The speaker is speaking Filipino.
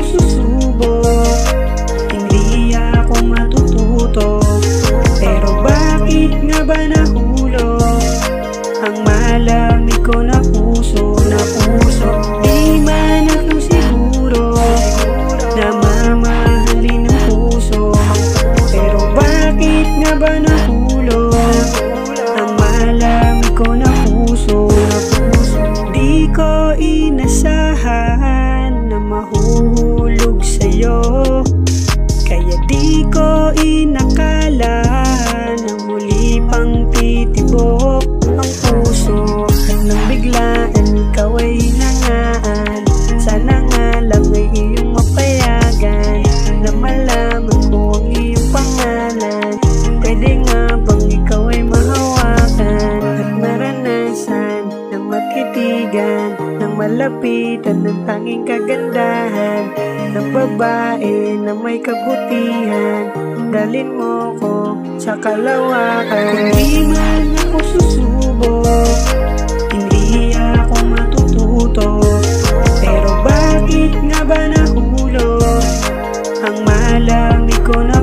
susubok, hindi ako matututo. Pero bakit nga ba nahulog ang malamig ko na puso, na puso? Di man ako siguro na mamahalin ng puso. Pero bakit nga ba nahulog ang malamig ko na puso, na puso? Di ko inasahan na mahuhulog sa'yo, kaya di ko inakala na muli pang titibok ang puso. At nang biglaan ikaw ay hinangaan, sana nga lang ay iyong mapayagan na malaman ko ang iyong pangalan. Pwede nga bang ikaw ay mahawakan at maranasan ng matitigan, ng malapitan ng tanging kagandahan ng babae na may kabutihan. Dalin mo ko sa kalawakan. Kung di man ako susubok, hindi ako matututo. Pero bakit nga ba nahulog ang malamig ko na